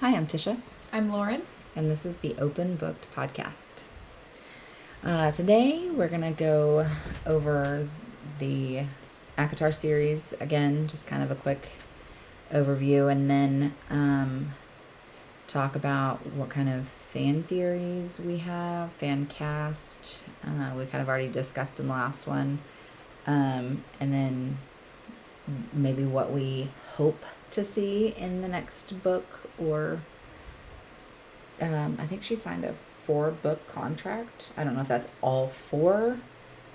Hi, I'm Tisha, I'm Lauren. and this is the Open Booked Podcast. Today, we're going to go over the ACOTAR series again, just kind of a quick overview, and then talk about what kind of fan theories we have, fan cast. We kind of already discussed in the last one. And then maybe what we hope to see in the next book, or I think she signed a 4-book contract. I don't know if that's all for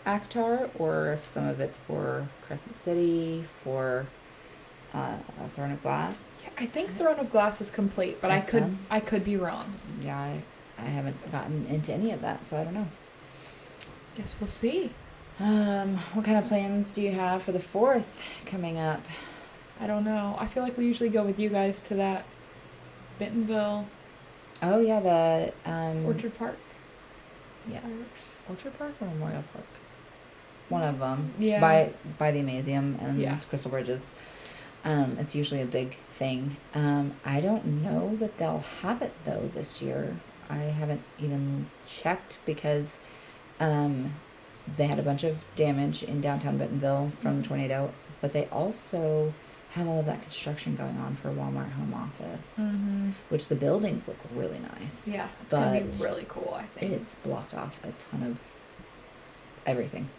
ACOTAR or if some of it's for Crescent City, for Throne of Glass. I think Throne of Glass is complete, but I could be wrong. Yeah, I haven't gotten into any of that, so I don't know. Guess we'll see. What kind of plans do you have for the 4th coming up? I don't know. I feel like we usually go with you guys to that Bentonville. Oh yeah, the Orchard Park. Yeah, Orchard Park or Memorial Park. One of them. Yeah. By the Museum and Crystal Bridges. It's usually a big thing. I don't know that they'll have it though this year. I haven't even checked because they had a bunch of damage in downtown Bentonville from the tornado, but they also have all of that construction going on for Walmart Home Office, which the buildings look really nice. Yeah, it's going to be really cool, I think. It's blocked off a ton of everything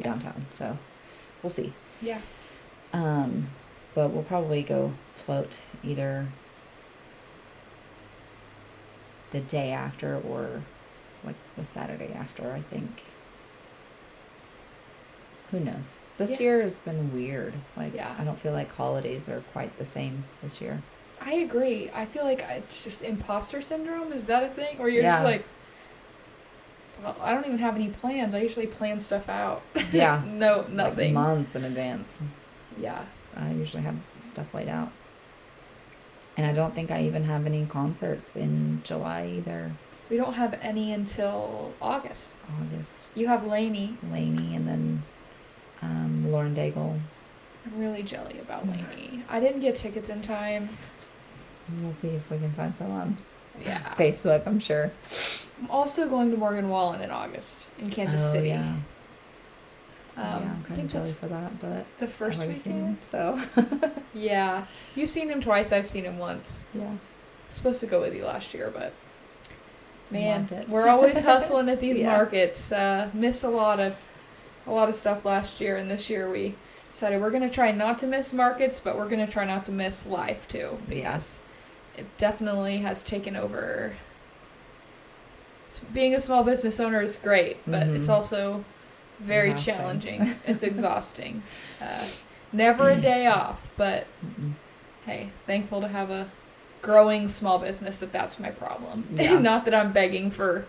downtown, so we'll see. Yeah. But we'll probably go float either the day after or like the Saturday after, I think. Who knows? This year has been weird. I don't feel like holidays are quite the same this year. I agree. I feel like it's just imposter syndrome. Is that a thing? Or you're just like, well, I don't even have any plans. I usually plan stuff out. Yeah. No, nothing. Like months in advance. Yeah. I usually have stuff laid out. And I don't think I even have any concerts in July either. We don't have any until August. You have Lainey, and then Lauren Daigle. I'm really jelly about Lainey. I didn't get tickets in time. We'll see if we can find some on Facebook, I'm sure. I'm also going to Morgan Wallen in August in Kansas City. Yeah. I'm kind of jelly for that, but the first weekend. So yeah, you've seen him twice. I've seen him once. Yeah, supposed to go with you last year, but man, we're always hustling at these markets. Missed a lot of stuff last year, and this year we decided we're gonna try not to miss markets, but we're gonna try not to miss life too, because it definitely has taken over. Being a small business owner is great, but it's also very challenging. It's exhausting. Never a day off, but hey, thankful to have a growing small business that's my problem. Not that I'm begging for,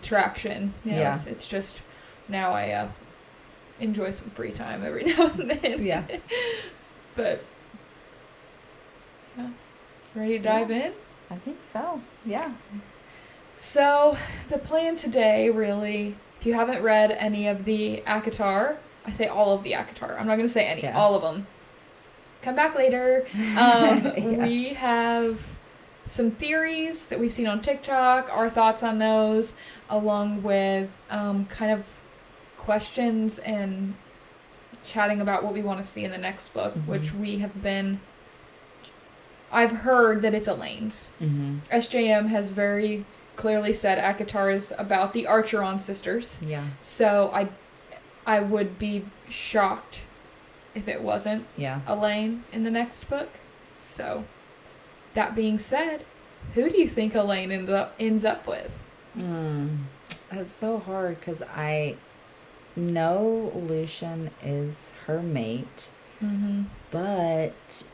traction. It's just now I enjoy some free time every now and then. Yeah. But ready to dive in? I think so. Yeah. So, the plan today, really, if you haven't read any of the ACOTAR, I say all of the ACOTAR. I'm not going to say any. All of them. Come back later. We have some theories that we've seen on TikTok, our thoughts on those, along with kind of questions and chatting about what we want to see in the next book, which we have been... I've heard that it's Elaine's. SJM has very... clearly said ACOTAR is about the Archeron sisters. Yeah. So I would be shocked if it wasn't Elaine in the next book. So that being said, who do you think Elaine ends up with? It's so hard because I know Lucian is her mate, but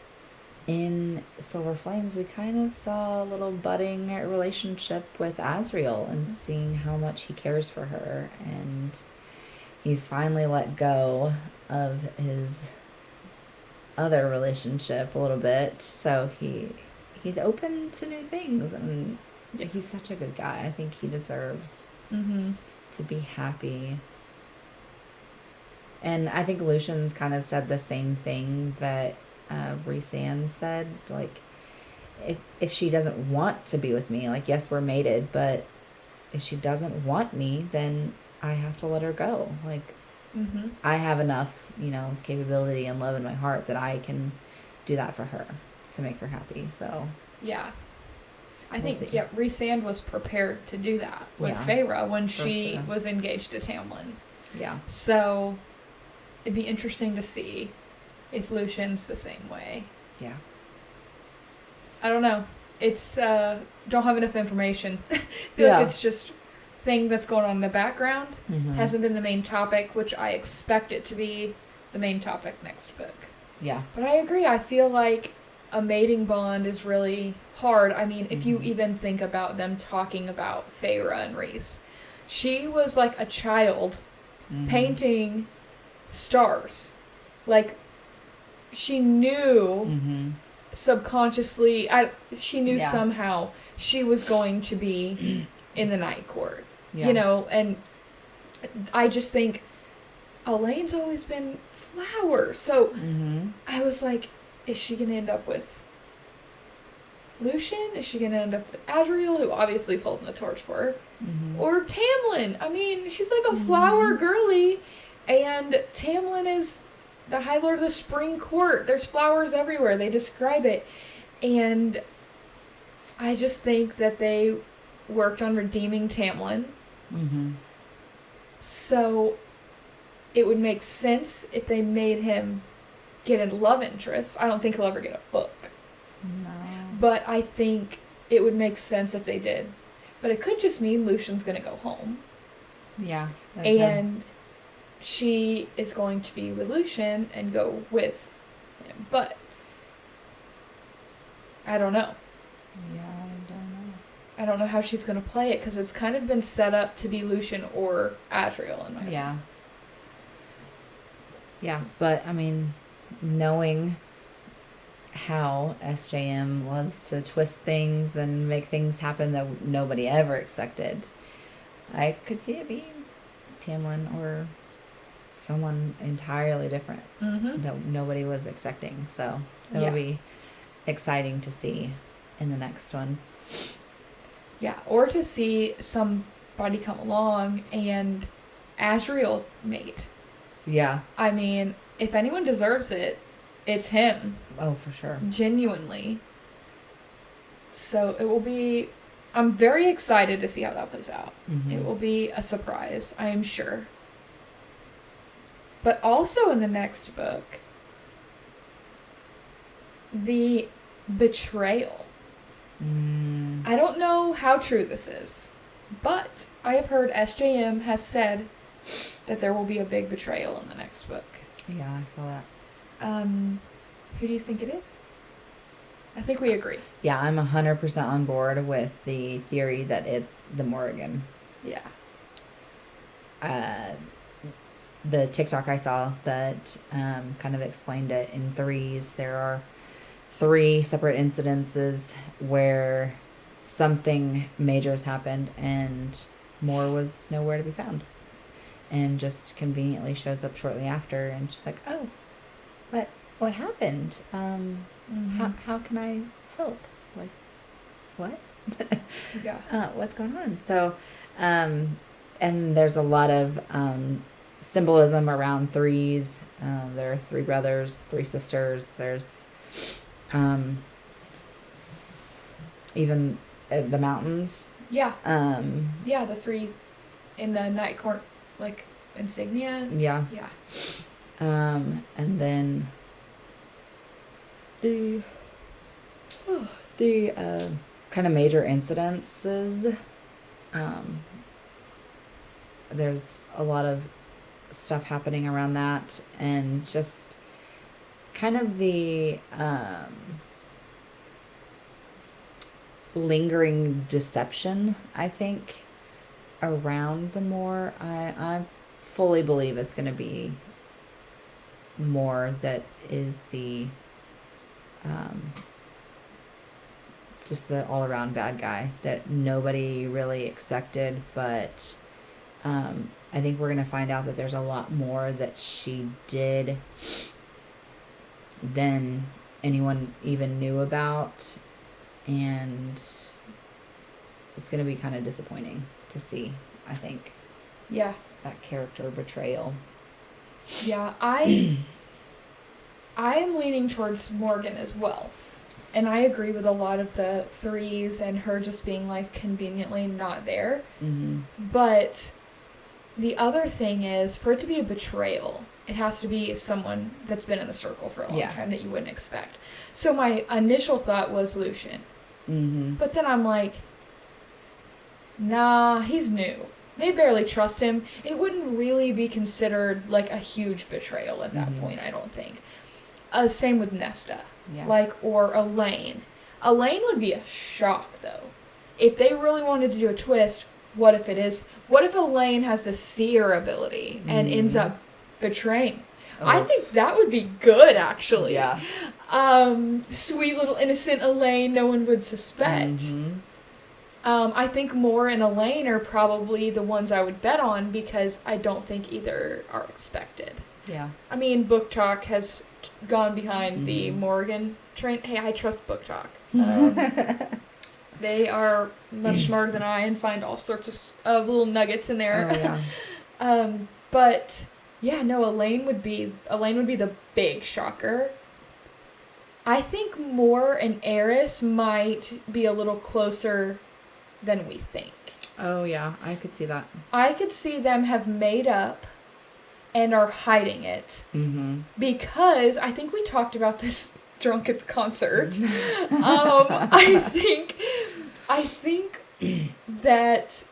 in Silver Flames, we kind of saw a little budding relationship with Azriel and seeing how much he cares for her. And he's finally let go of his other relationship a little bit. So he's open to new things. And he's such a good guy. I think he deserves to be happy. And I think Lucian's kind of said the same thing, that Rhys-Ann said, like, if she doesn't want to be with me, like, yes, we're mated, but if she doesn't want me, then I have to let her go. Like, I have enough, capability and love in my heart that I can do that for her to make her happy. So yeah, I think Rhys-Ann was prepared to do that with Feyre when she was engaged to Tamlin. Yeah. So it'd be interesting to see if Lucian's the same way. Yeah. I don't know. It's don't have enough information. I feel like it's just thing that's going on in the background. Hasn't been the main topic, which I expect it to be the main topic next book. Yeah. But I agree. I feel like a mating bond is really hard. I mean, if you even think about them talking about Feyre and Rhys. She was like a child painting stars. Like, she knew subconsciously, she knew somehow she was going to be in the Night Court. And I just think Elaine's always been Flower. So I was like, is she going to end up with Lucian? Is she going to end up with Azriel, who obviously is holding the torch for her? Or Tamlin? I mean, she's like a flower girly, and Tamlin is the High Lord of the Spring Court. There's flowers everywhere. They describe it. And I just think that they worked on redeeming Tamlin. So it would make sense if they made him get a love interest. I don't think he'll ever get a book. No. But I think it would make sense if they did. But it could just mean Lucian's going to go home. Yeah. And she is going to be with Lucian and go with him. But I don't know. Yeah, I don't know. I don't know how she's going to play it, because it's kind of been set up to be Lucian or Azriel in my opinion. Yeah, but I mean, knowing how SJM loves to twist things and make things happen that nobody ever expected, I could see it being Tamlin or someone entirely different that nobody was expecting. So it'll be exciting to see in the next one. Yeah, or to see somebody come along and Azriel mate. Yeah. I mean, if anyone deserves it, it's him. Oh, for sure. Genuinely. So it will be... I'm very excited to see how that plays out. It will be a surprise, I am sure. But also in the next book, the betrayal. I don't know how true this is, but I have heard SJM has said that there will be a big betrayal in the next book. Yeah, I saw that. Who do you think it is? I think we agree. Yeah, I'm 100% on board with the theory that it's the Morrigan. Yeah. The TikTok I saw that kind of explained it in threes. There are 3 separate incidences where something major has happened and Mor was nowhere to be found, and just conveniently shows up shortly after, and she's like, oh, what happened? How can I help? Like, what? Yeah. What's going on? So, and there's a lot of symbolism around threes. There are 3 brothers, 3 sisters. There's even the mountains. Yeah. Yeah, the 3 in the Night Court, like, insignia. Yeah. Yeah. And then the kind of major incidences. There's a lot of stuff happening around that, and just kind of the lingering deception, I think, around the Mor. I fully believe it's going to be Mor that is the just the all-around bad guy that nobody really expected, but I think we're going to find out that there's a lot more that she did than anyone even knew about, and it's going to be kind of disappointing to see, I think. Yeah. That character betrayal. Yeah, I am leaning towards Morgan as well. And I agree with a lot of the threes and her just being, like, conveniently not there. Mm-hmm. But the other thing is, for it to be a betrayal, it has to be someone that's been in the circle for a long time that you wouldn't expect. So my initial thought was Lucian. Mm-hmm. But then I'm like, nah, he's new. They barely trust him. It wouldn't really be considered, like, a huge betrayal at that point, I don't think. Same with Nesta. Yeah. Like, or Elaine. Elaine would be a shock, though. If they really wanted to do a twist, what if Elaine has the seer ability and ends up betraying? I think that would be good, actually. Yeah. Sweet little innocent Elaine, no one would suspect. I think Moore and Elaine are probably the ones I would bet on because I don't think either are expected. Yeah. I mean, Book Talk has gone behind the Morgan train. Hey, I trust Book Talk. They are much smarter than I and find all sorts of little nuggets in there. Oh, yeah. But yeah, no, Elaine would be the big shocker. I think Moore and Eris might be a little closer than we think. Oh, yeah, I could see that. I could see them have made up and are hiding it. Mm-hmm. Because I think we talked about this drunk at the concert. I think that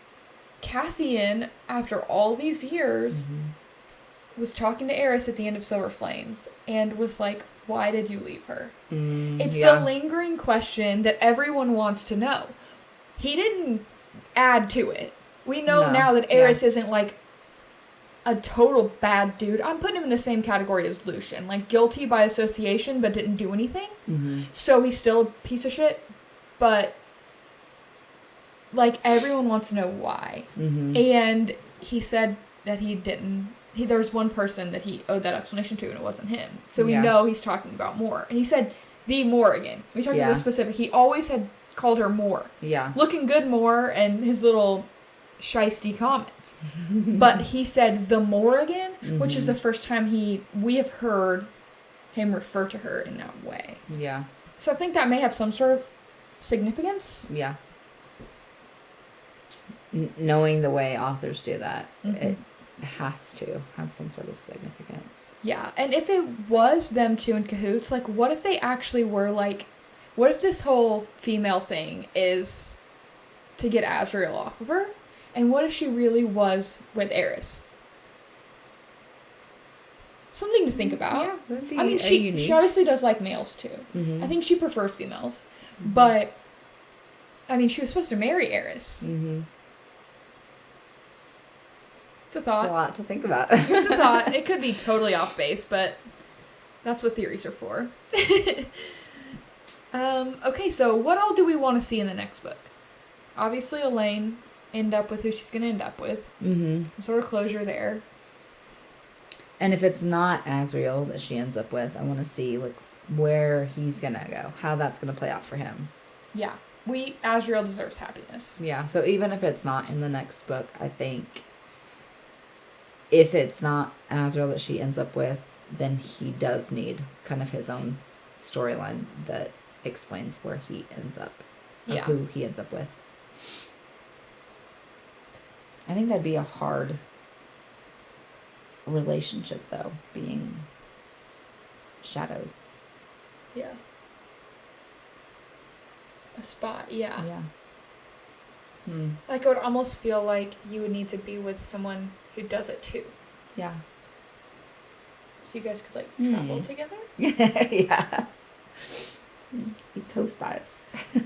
Cassian, after all these years, was talking to Eris at the end of Silver Flames and was like, why did you leave her? It's the lingering question that everyone wants to know. He didn't add to it. We know now that Eris isn't, like, a total bad dude. I'm putting him in the same category as Lucian. Like, guilty by association, but didn't do anything. Mm-hmm. So he's still a piece of shit. But, like, everyone wants to know why. Mm-hmm. And he said that he didn't. There was one person that he owed that explanation to, and it wasn't him. So we know he's talking about Moore. And he said, the Morrigan. We talked about this specific. He always had called her Moore. Yeah. Looking good Moore, and his little shiesty comments. But he said the Morrigan, which is the first time we have heard him refer to her in that way. Yeah. So I think that may have some sort of significance. Yeah. Knowing the way authors do that, it has to have some sort of significance. Yeah, and if it was them two in cahoots, like, what if they actually were, like, what if this whole female thing is to get Azriel off of her? And what if she really was with Eris? Something to think about. Yeah, that'd be she obviously does like males, too. Mm-hmm. I think she prefers females. Mm-hmm. But, I mean, she was supposed to marry Eris. Mm-hmm. It's a thought. It's a lot to think about. It's a thought. It could be totally off base, but that's what theories are for. Okay, so what all do we want to see in the next book? Obviously, Elaine end up with who she's going to end up with. Mm-hmm. Some sort of closure there. And if it's not Azriel that she ends up with, I want to see, like, where he's going to go. How that's going to play out for him. Yeah. Azriel deserves happiness. Yeah, so even if it's not in the next book, I think if it's not Azriel that she ends up with, then he does need kind of his own storyline that explains where he ends up. Or who he ends up with. I think that'd be a hard relationship, though, being shadows. Yeah. A spot, yeah. Yeah. Like, I would almost feel like you would need to be with someone who does it, too. Yeah. So you guys could, like, travel together? Yeah. Be co-spies.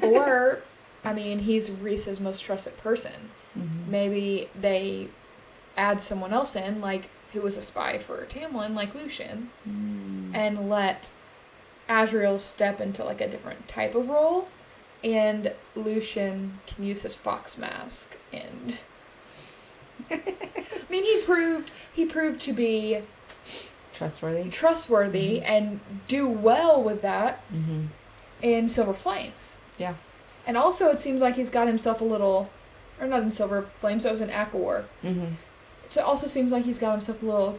Or, I mean, he's Reese's most trusted person. Mm-hmm. Maybe they add someone else in, like, who was a spy for Tamlin, like Lucian, and let Azriel step into, like, a different type of role, and Lucian can use his fox mask, and I mean, he proved to be trustworthy and do well with that in Silver Flames. Yeah. And also, it seems like he's got himself a little, or not in Silver Flames, that was in ACOTAR. So it also seems like he's got himself a little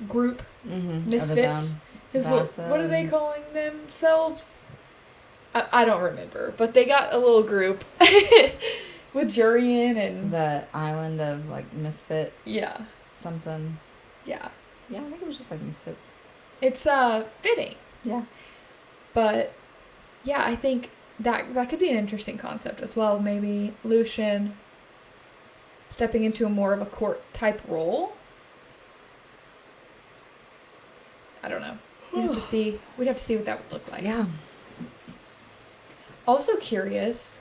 group, misfits. His little, what are they calling themselves? I don't remember, but they got a little group with Jurian and the island of like misfit. Yeah. Something. Yeah. Yeah, I think it was just like misfits. It's fitting. Yeah. But yeah, I think that could be an interesting concept as well. Maybe Lucian stepping into a more of a court type role. I don't know. We'd have to see what that would look like. Yeah. Also curious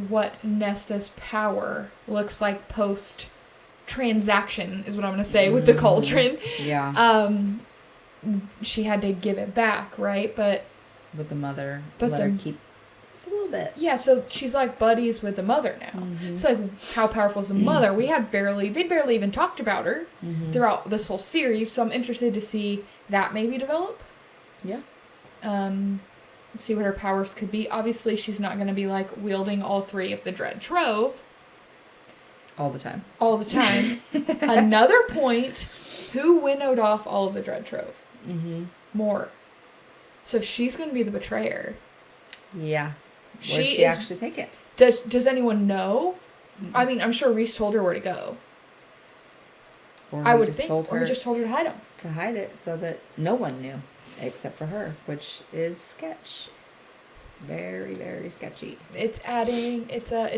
what Nesta's power looks like post transaction is what I'm going to say with the cauldron. Yeah. She had to give it back, right? But with the mother, let her keep just a little bit. Yeah, so she's like buddies with the mother now. So like, how powerful is the mother? They barely even talked about her throughout this whole series. So I'm interested to see that maybe develop. Yeah. See what her powers could be. Obviously, she's not going to be like wielding all three of the Dread Trove. All the time. Another point, who winnowed off all of the Dread Trove? More. So she's going to be the betrayer. Yeah. Where'd she actually take it? Does anyone know? I mean, I'm sure Reese told her where to go. Or I would think. Or he just told her to hide them. To hide it so that no one knew. Except for her, which is sketch. Very, very sketchy. It's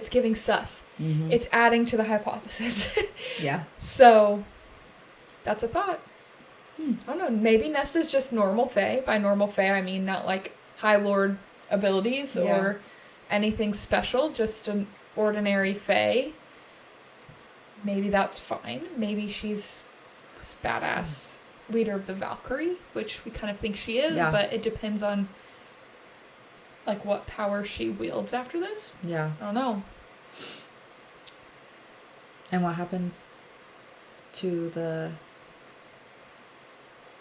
giving sus. It's adding to the hypothesis. Yeah. So, that's a thought. I don't know, maybe Nesta's just normal fae. By normal fae, I mean not like High Lord abilities or anything special, just an ordinary fae. Maybe that's fine. Maybe she's this badass leader of the Valkyrie, which we kind of think she is, but it depends on like what power she wields after this. Yeah. I don't know. And what happens to the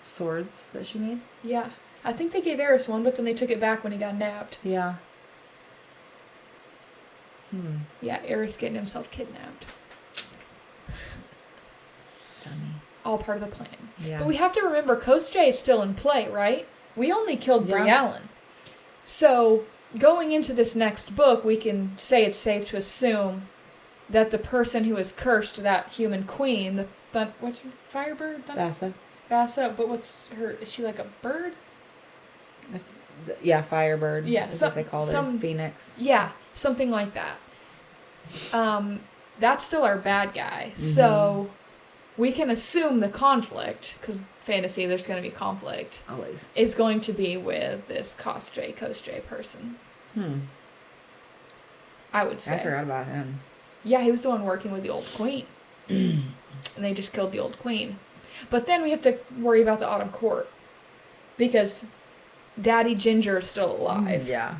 swords that she made? Yeah. I think they gave Eris one, but then they took it back when he got nabbed. Yeah. Yeah, Eris getting himself kidnapped. Dummy. All part of the plan. Yeah. But we have to remember, Coast J is still in play, right? We only killed Brie Allen. So, going into this next book, we can say it's safe to assume that the person who has cursed that human queen, what's her, Firebird? Vasa, but what's her, is she like a bird? Yeah, Firebird. Yeah. Is what they call it. Phoenix. Yeah, something like that. That's still our bad guy. So, we can assume the conflict, because fantasy, there's going to be conflict. Always. Is going to be with this Coast J person. I would say. I forgot about him. Yeah, he was the one working with the old queen. And they just killed the old queen. But then we have to worry about the Autumn Court. Because Daddy Ginger is still alive. Yeah.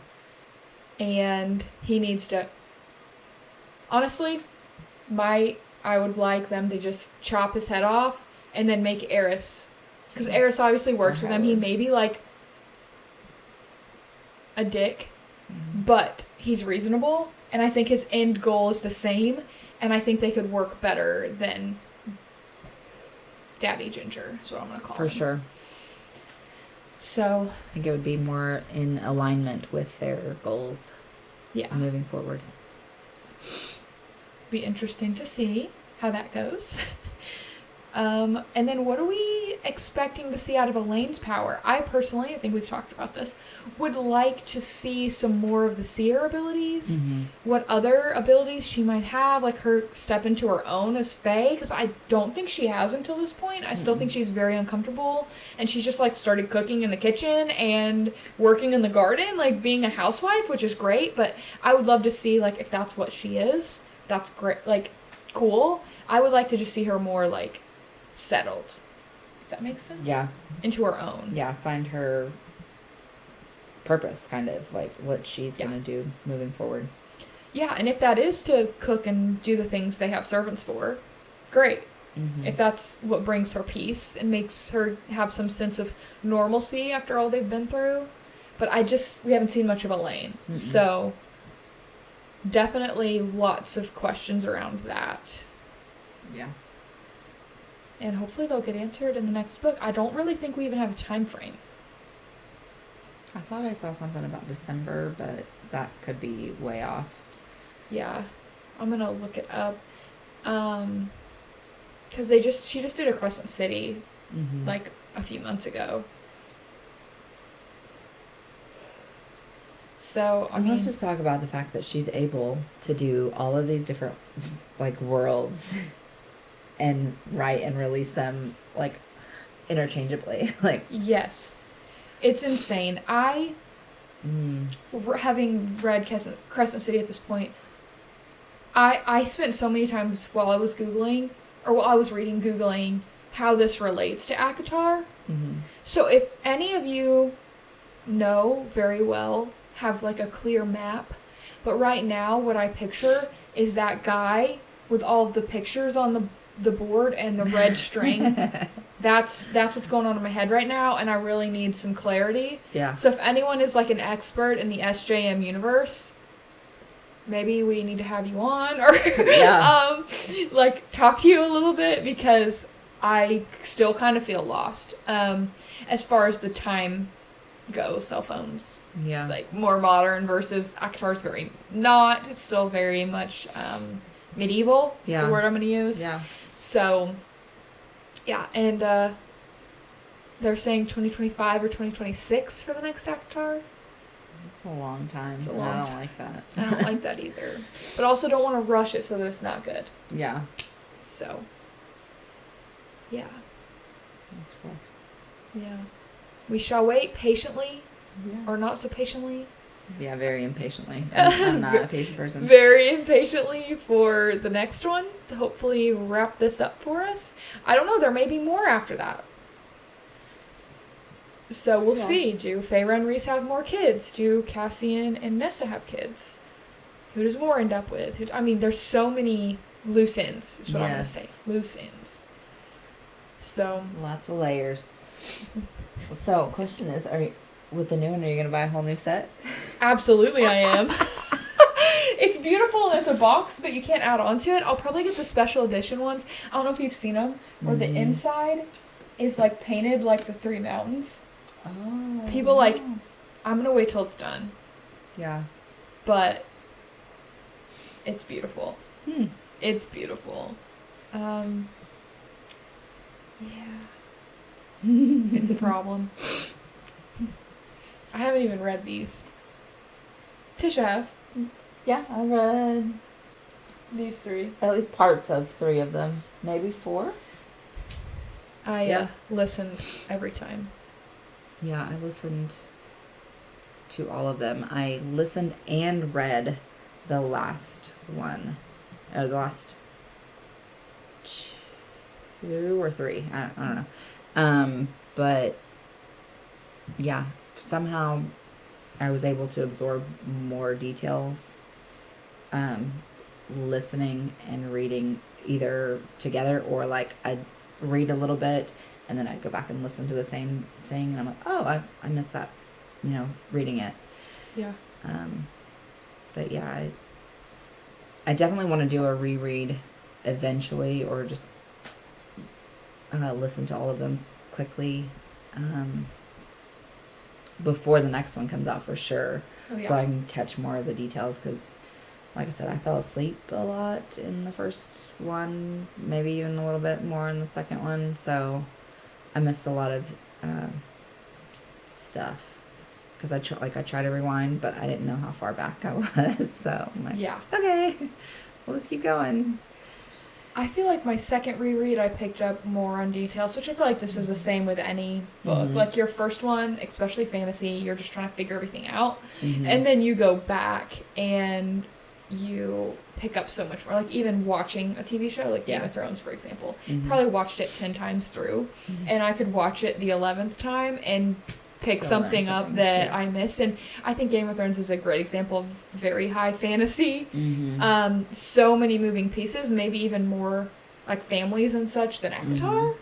And he needs to... Honestly, I would like them to just chop his head off and then make Eris. Because Eris obviously works with them. He may be like a dick, but he's reasonable. And I think his end goal is the same. And I think they could work better than Daddy Ginger. That's what I'm going to call him. For sure. So. I think it would be more in alignment with their goals. Yeah. Moving forward. Be interesting to see how that goes. And then what are we expecting to see out of Elaine's power? I personally, I think we've talked about this, would like to see some more of the seer abilities. What other abilities she might have, like her step into her own as Fae, because I don't think she has until this point. I still think she's very uncomfortable, and she's just like started cooking in the kitchen and working in the garden, like being a housewife, which is great, but I would love to see, like, if that's what she is, that's great, like, cool. I would like to just see her more, like, settled, if that makes sense. Yeah. Into her own. Yeah, find her purpose, kind of, like what she's gonna do moving forward. Yeah, and if that is to cook and do the things they have servants for, great. if that's what brings her peace and makes her have some sense of normalcy after all they've been through. But we haven't seen much of Elaine. So definitely lots of questions around that. Yeah. And hopefully they'll get answered in the next book. I don't really think we even have a time frame. I thought I saw something about December, but that could be way off. Yeah. I'm going to look it up. Because she just did a Crescent City, like, a few months ago. So, I mean... Let's just talk about the fact that she's able to do all of these different, like, worlds and write and release them, like, interchangeably. Like... Yes. It's insane. Having read Crescent City at this point, I spent so many times while I was Googling how this relates to ACOTAR. So if any of you know very well, have like a clear map, but right now what I picture is that guy with all of the pictures on the board and the red string. That's what's going on in my head right now, and I really need some clarity. Yeah. So if anyone is like an expert in the SJM universe, maybe we need to have you on or like talk to you a little bit, because I still kind of feel lost as far as the time goes. Cell phones, like more modern versus ACOTAR's very not. It's still very much medieval. Is the word I'm going to use. Yeah. So, yeah, and they're saying 2025 or 2026 for the next ACOTAR. It's a long time. It's a long time. I don't like that. I don't like that either. But also don't want to rush it so that it's not good. Yeah. So, yeah. That's rough. Yeah. We shall wait patiently, or not so patiently. Yeah, very impatiently. I'm not a patient person. Very impatiently for the next one to hopefully wrap this up for us. I don't know. There may be more after that. So we'll see. Do Feyre and Rhys have more kids? Do Cassian and Nesta have kids? Who does Mor end up with? I mean, there's so many loose ends, is what I'm going to say. Loose ends. So. Lots of layers. So, question is, with the new one, are you going to buy a whole new set? Absolutely I am. It's beautiful and it's a box, but you can't add on to it. I'll probably get the special edition ones. I don't know if you've seen them, where the inside is like painted like the Three Mountains. Oh. People like, I'm going to wait till it's done. Yeah. But it's beautiful. It's beautiful. Yeah. It's a problem. I haven't even read these. Tisha has. Yeah, I read these 3. At least parts of 3 of them. Maybe 4? I listened every time. Yeah, I listened to all of them. I listened and read the last one. Or the last 2 or 3. I don't know. But yeah, somehow I was able to absorb more details, listening and reading either together, or like I'd read a little bit and then I'd go back and listen to the same thing, and I'm like, oh, I missed that, reading it. Yeah. But yeah, I definitely want to do a reread eventually, or just listen to all of them quickly before the next one comes out for sure. Oh, yeah. So I can catch more of the details, because like I said, I fell asleep a lot in the first one, maybe even a little bit more in the second one, so I missed a lot of stuff, because I try to rewind, but I didn't know how far back I was, so I'm like, okay, we'll just keep going. I feel like my second reread, I picked up more on details, which I feel like this is the same with any book. Like your first one, especially fantasy, you're just trying to figure everything out. And then you go back and you pick up so much more. Like even watching a TV show, like Game of Thrones, for example. Probably watched it 10 times through. And I could watch it the 11th time and pick something up that I missed. And I think Game of Thrones is a great example of very high fantasy. So many moving pieces, maybe even more like families and such than ACOTAR.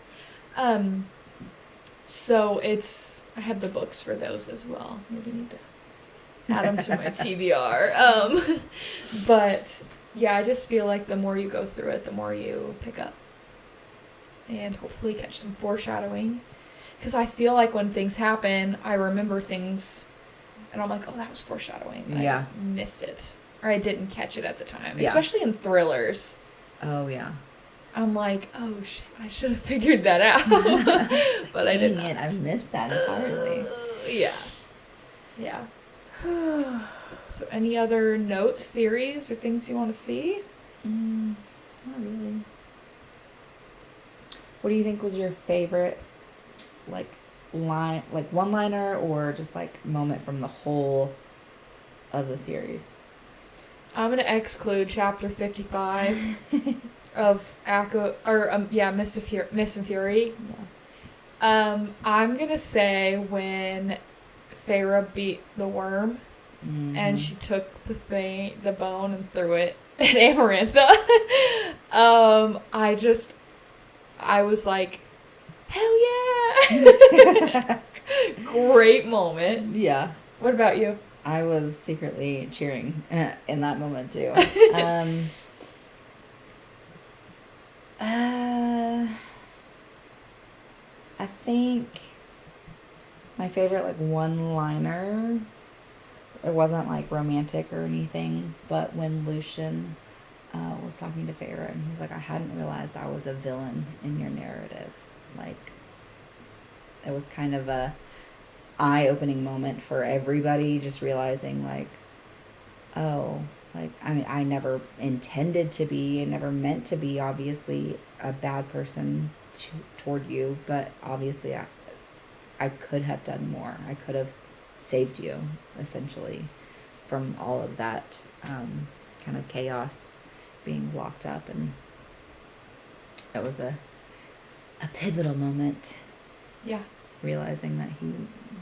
So I have the books for those as well. Maybe need to add them to my TBR. But yeah, I just feel like the more you go through it, the more you pick up. And hopefully catch some foreshadowing. Because I feel like when things happen, I remember things, and I'm like, oh, that was foreshadowing. I just missed it. Or I didn't catch it at the time. Yeah. Especially in thrillers. Oh, yeah. I'm like, oh, shit, I should have figured that out. But I didn't. I missed that entirely. Yeah. Yeah. So any other notes, theories, or things you want to see? Not really. What do you think was your favorite, like, one-liner or just, like, moment from the whole of the series? I'm going to exclude chapter 55 of Mist and Fury. Yeah. I'm going to say when Feyre beat the worm and she took the bone and threw it at Amarantha. I was like, hell yeah! Great moment. Yeah. What about you? I was secretly cheering in that moment too. I think my favorite, like, one-liner, it wasn't, like, romantic or anything, but when Lucian was talking to Feyre, and he's like, I hadn't realized I was a villain in your narrative. Like, it was kind of a eye-opening moment for everybody, just realizing, like, oh, like, I mean, I never intended to be, I never meant to be, obviously, a bad person toward you, but obviously I could have done more. I could have saved you, essentially, from all of that kind of chaos, being locked up, and that was a pivotal moment. Yeah. Realizing that he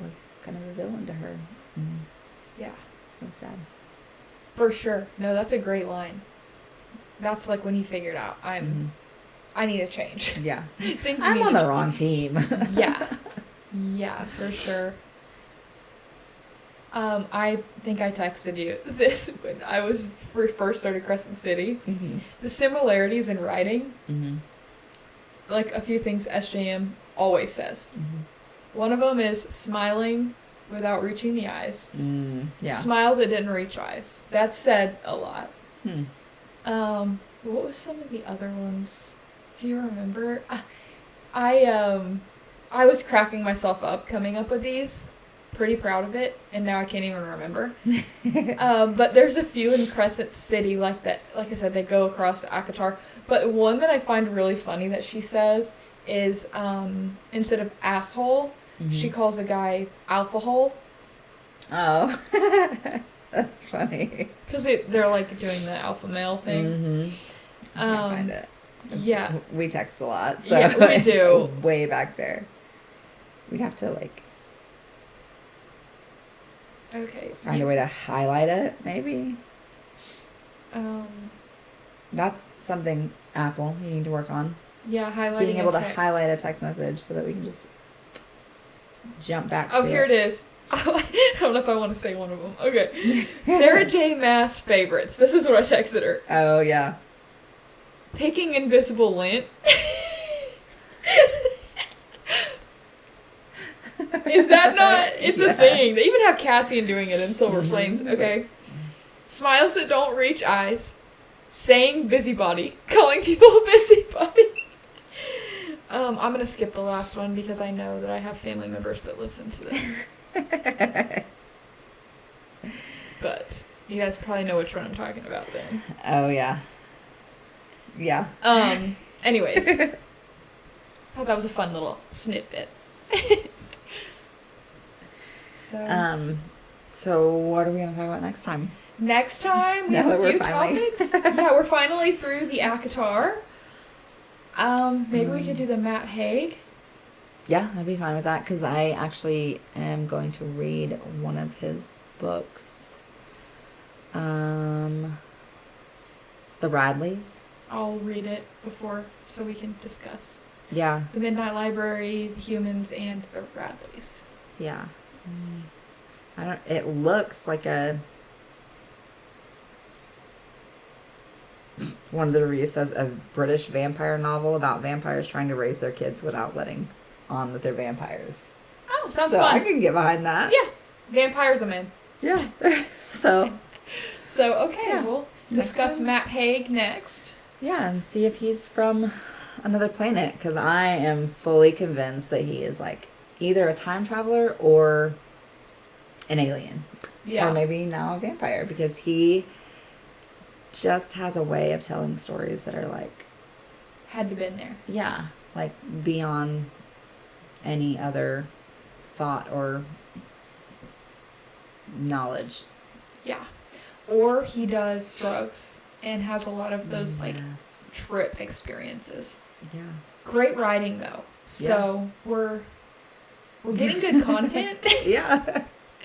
was kind of a villain to her. Yeah. It was sad. For sure. No, that's a great line. That's like when he figured out, I need to change. Yeah. I'm on the wrong team. Yeah. Yeah, for sure. I think I texted you this when I first started Crescent City. The similarities in writing, like a few things SJM always says. One of them is smiling without reaching the eyes. Yeah. Smile that didn't reach eyes. That's said a lot. What was some of the other ones? Do you remember? I was cracking myself up coming up with these. Pretty proud of it, and now I can't even remember. But there's a few in Crescent City like that. Like I said, they go across to ACOTAR. But one that I find really funny that she says is instead of asshole, she calls the guy alpha hole. Oh, that's funny. Because they're like doing the alpha male thing. I can't find it. Yeah, we text a lot, so yeah, we do. It's way back there. We'd have to find a way to highlight it, maybe. That's something, Apple, you need to work on. Yeah, highlighting. Being able to highlight a text message so that we can just jump back to it. Oh, here it is. I don't know if I want to say one of them. Okay. Sarah J. Maas favorites. This is what I texted her. Oh, yeah. Picking invisible lint. Is that not? It's a thing. They even have Cassian doing it in Silver Flames. Okay. Smiles that don't reach eyes. Saying busybody. Calling people a busybody. I'm going to skip the last one because I know that I have family members that listen to this. But you guys probably know which one I'm talking about then. Oh, yeah. Yeah. Anyways. I thought that was a fun little snippet. So what are we going to talk about next time? Next time, we have a few topics. Yeah, we're finally through the ACOTAR. Maybe we could do the Matt Haig. Yeah, I'd be fine with that, because I actually am going to read one of his books. The Radleys. I'll read it before so we can discuss. Yeah. The Midnight Library, the Humans, and the Radleys. Yeah. It looks like one of the reviews says a British vampire novel about vampires trying to raise their kids without letting on that they're vampires. Oh, sounds so fun. I can get behind that. Yeah. Vampires, I'm in. Yeah. So, okay, yeah. We'll discuss Matt Haig next. Yeah, and see if he's from another planet, because I am fully convinced that he is like either a time traveler or an alien. Yeah. Or maybe now a vampire, because he just has a way of telling stories that are like... Had to been there. Yeah, like beyond any other thought or knowledge. Yeah. Or he does drugs and has a lot of those like trip experiences. Yeah. Great writing though. So we're getting good content. Yeah.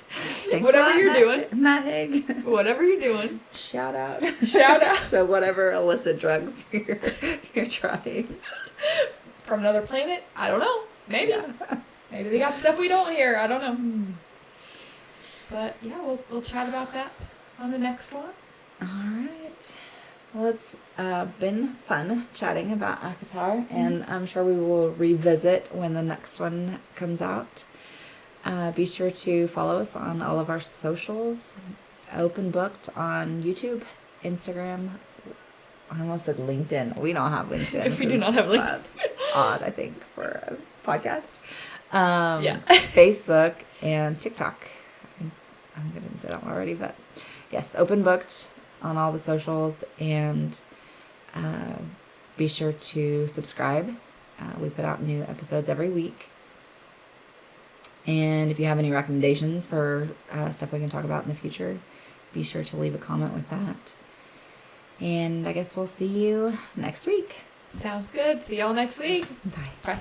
Thanks Whatever you're doing. Matt Haig. Whatever you're doing. Shout out. Shout out. to whatever illicit drugs you're trying. From another planet? I don't know. Maybe. Yeah. Maybe they got stuff we don't hear. I don't know. But yeah, we'll chat about that on the next one. All right. Well, it's been fun chatting about ACOTAR, and I'm sure we will revisit when the next one comes out. Be sure to follow us on all of our socials. Open Booked on YouTube, Instagram. I almost said LinkedIn. We don't have LinkedIn. If we do not have LinkedIn. That's odd, I think, for a podcast. Yeah. Facebook and TikTok. I think I didn't say that one already, but yes, Open Booked on all the socials, and be sure to subscribe. We put out new episodes every week. And if you have any recommendations for stuff we can talk about in the future, be sure to leave a comment with that. And I guess we'll see you next week. Sounds good. See y'all next week. Bye. Bye.